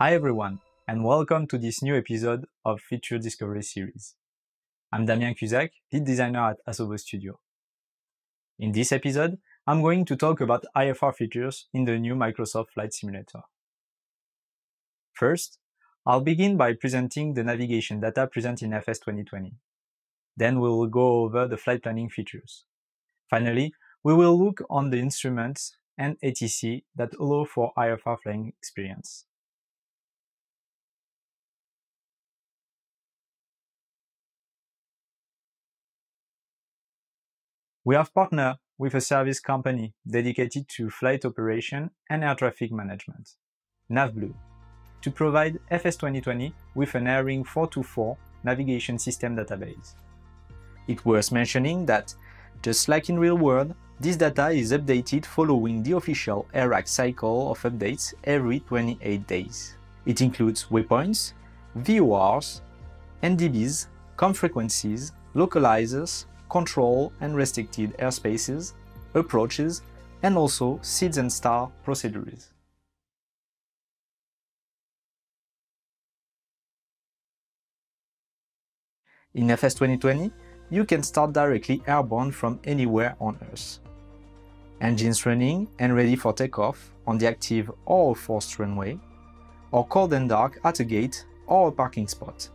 Hi everyone, and welcome to this new episode of Feature Discovery Series. I'm Damien Cusack, lead designer at Asobo Studio. In this episode, I'm going to talk about IFR features in the new Microsoft Flight Simulator. First, I'll begin by presenting the navigation data present in FS 2020. Then we will go over the flight planning features. Finally, we will look on the instruments and ATC that allow for IFR flying experience. We have partnered with a service company dedicated to flight operation and air traffic management, NavBlue, to provide FS 2020 with an AirRing 424 navigation system database. It's worth mentioning that, just like in real world, this data is updated following the official AirRAC cycle of updates every 28 days. It includes waypoints, VORs, NDBs, com frequencies, localizers, control and restricted airspaces, approaches, and also SIDS and STAR procedures. In FS 2020, you can start directly airborne from anywhere on Earth. Engines running and ready for takeoff on the active or forced runway, or cold and dark at a gate or a parking spot.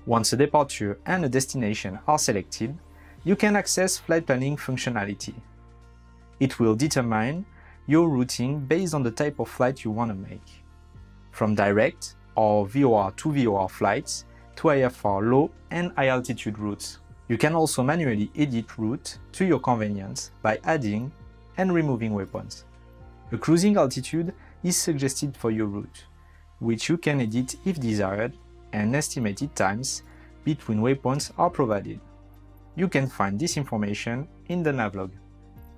Once a departure and a destination are selected, you can access flight planning functionality. It will determine your routing based on the type of flight you want to make, from direct or VOR to VOR flights to IFR low and high altitude routes. You can also manually edit route to your convenience by adding and removing waypoints. A cruising altitude is suggested for your route, which you can edit if desired, and estimated times between waypoints are provided. You can find this information in the navlog.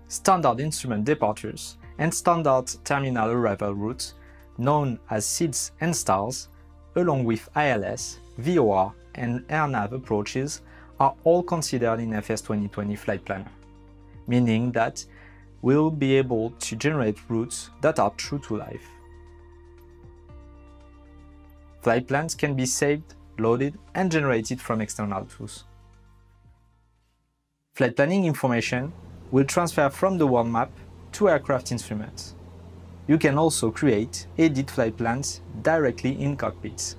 Standard instrument departures and standard terminal arrival routes, known as SIDS and STARS, along with ILS, VOR, and AirNav approaches, are all considered in FS 2020 Flight Planner, meaning that we'll be able to generate routes that are true to life. Flight plans can be saved, loaded, and generated from external tools. Flight planning information will transfer from the world map to aircraft instruments. You can also create, edit flight plans directly in cockpits.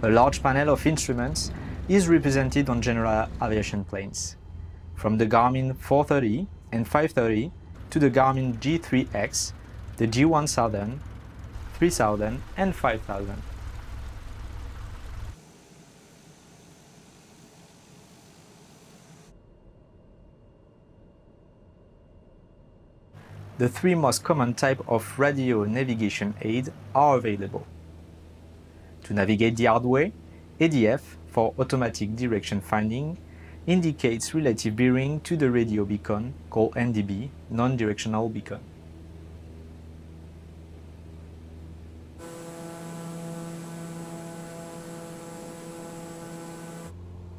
A large panel of instruments is represented on general aviation planes, from the Garmin 430 and 530 to the Garmin G3X, the G1000, 3000 and 5000. The three most common types of radio navigation aid are available. To navigate the hard way, ADF, for automatic direction finding, indicates relative bearing to the radio beacon, called NDB, non-directional beacon.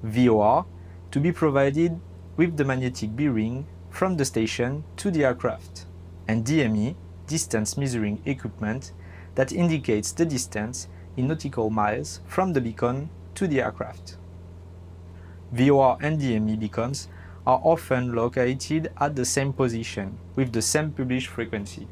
VOR, to be provided with the magnetic bearing from the station to the aircraft, and DME, distance measuring equipment, that indicates the distance in nautical miles from the beacon to the aircraft. VOR and DME beacons are often located at the same position with the same published frequency.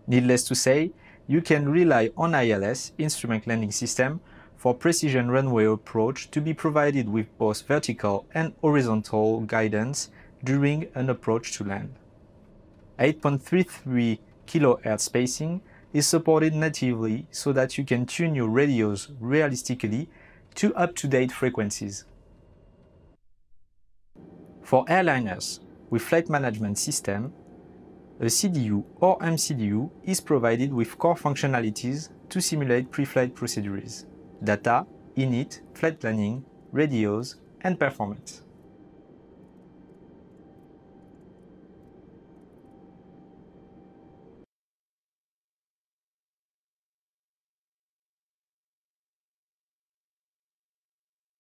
Needless to say, you can rely on ILS, Instrument Landing System, for precision runway approach to be provided with both vertical and horizontal guidance during an approach to land. 8.33 kHz spacing is supported natively so that you can tune your radios realistically to up-to-date frequencies. For airliners with flight management system, a CDU or MCDU is provided with core functionalities to simulate pre-flight procedures. data, init, flight planning, radios, and performance.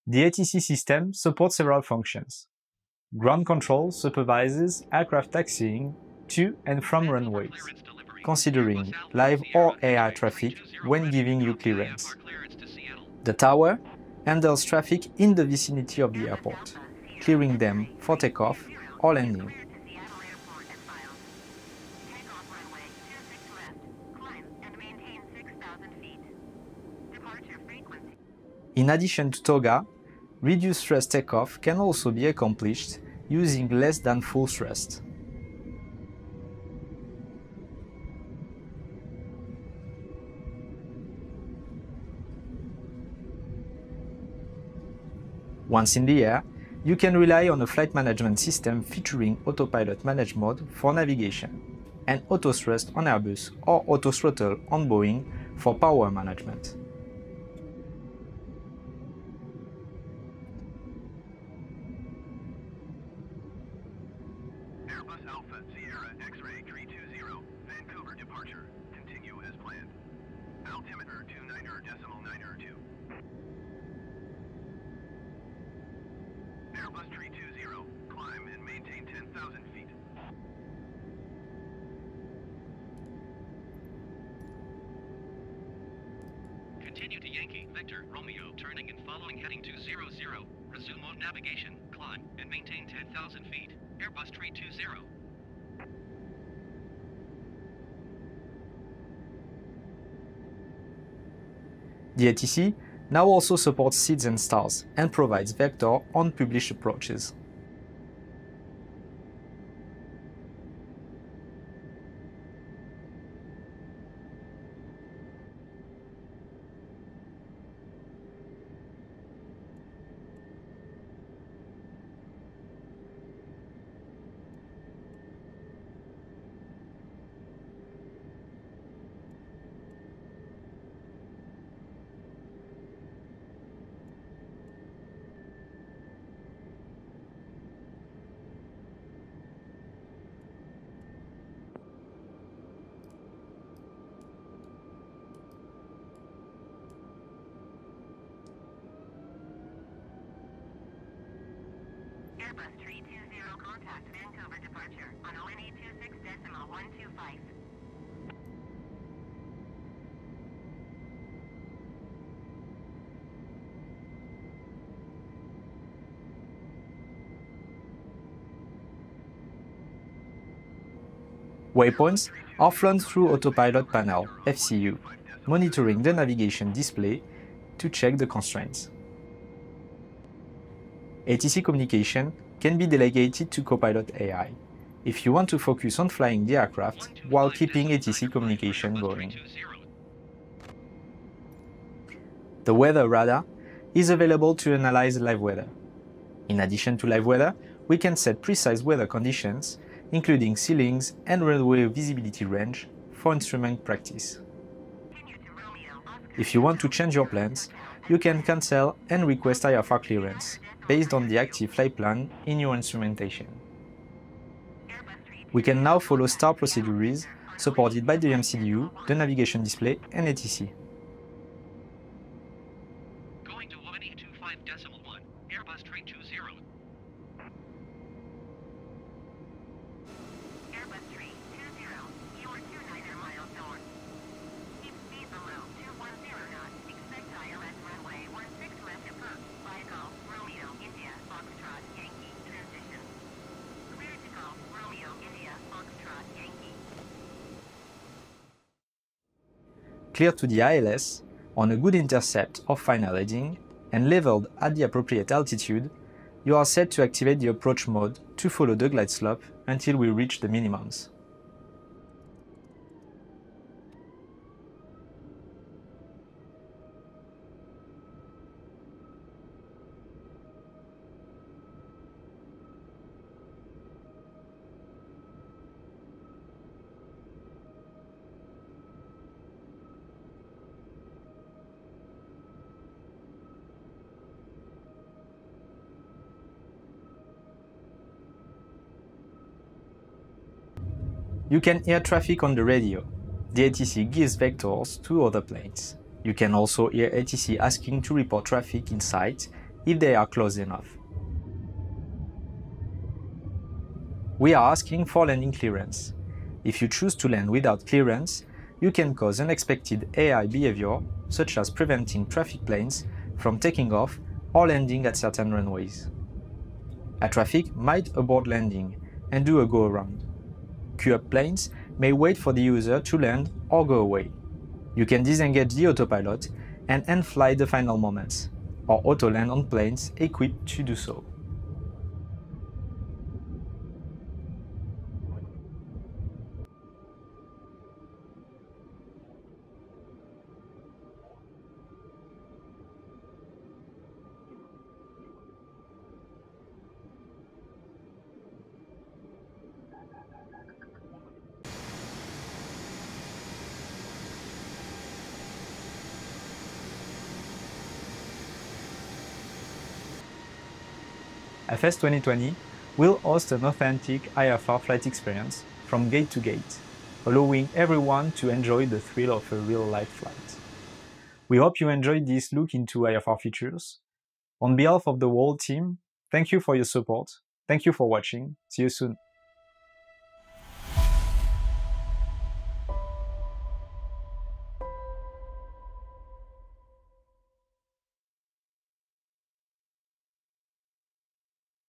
The ATC system supports several functions. Ground control supervises aircraft taxiing to and from runways, considering live or AI traffic when giving you clearance. The tower handles traffic in the vicinity of the airport, clearing them for takeoff or landing. In addition to TOGA, reduced thrust takeoff can also be accomplished using less than full thrust. Once in the air, you can rely on a flight management system featuring autopilot manage mode for navigation, and auto thrust on Airbus or auto throttle on Boeing for power management. Airbus Alpha Sierra X-ray 320, Vancouver departure. Continue as planned. Altimeter 29.902. Airbus 320, climb and maintain 10,000 feet. Continue to Yankee, Victor, Romeo, turning and following heading 200. Resume on navigation, climb, and maintain 10,000 feet. Airbus 320. The ATC now also supports seeds and stars and provides vector on published approaches. Airbus 320, contact Vancouver departure on ONE 26.125. Waypoints are flown through Autopilot Panel (FCU), monitoring the navigation display to check the constraints. ATC communication can be delegated to Copilot AI if you want to focus on flying the aircraft while keeping ATC communication going. The weather radar is available to analyze live weather. In addition to live weather, we can set precise weather conditions, including ceilings and runway visibility range, for instrument practice. If you want to change your plans, you can cancel and request IFR clearance based on the active flight plan in your instrumentation. We can now follow STAR procedures supported by the MCDU, the navigation display, and ATC. Going to 125.1, Airbus 320. Airbus 320, you are 29 miles north. Keep speed below 210 knots. Expect ILS runway 16 left approach. By Golf, Romeo, India, Foxtrot, Yankee, transition. Clear to Golf, Romeo, India, Foxtrot, Yankee. Clear to the ILS, on a good intercept or final heading, and leveled at the appropriate altitude, you are set to activate the approach mode to follow the glide slope until we reach the minimums. You can hear traffic on the radio. The ATC gives vectors to other planes. You can also hear ATC asking to report traffic in sight if they are close enough. We are asking for landing clearance. If you choose to land without clearance, you can cause unexpected AI behavior, such as preventing traffic planes from taking off or landing at certain runways. Air traffic might abort landing and do a go-around. Queue-up planes may wait for the user to land or go away. You can disengage the autopilot and end-fly the final moments, or auto-land on planes equipped to do so. FS 2020 will host an authentic IFR flight experience from gate to gate, allowing everyone to enjoy the thrill of a real-life flight. We hope you enjoyed this look into IFR features. On behalf of the whole team, thank you for your support. Thank you for watching. See you soon.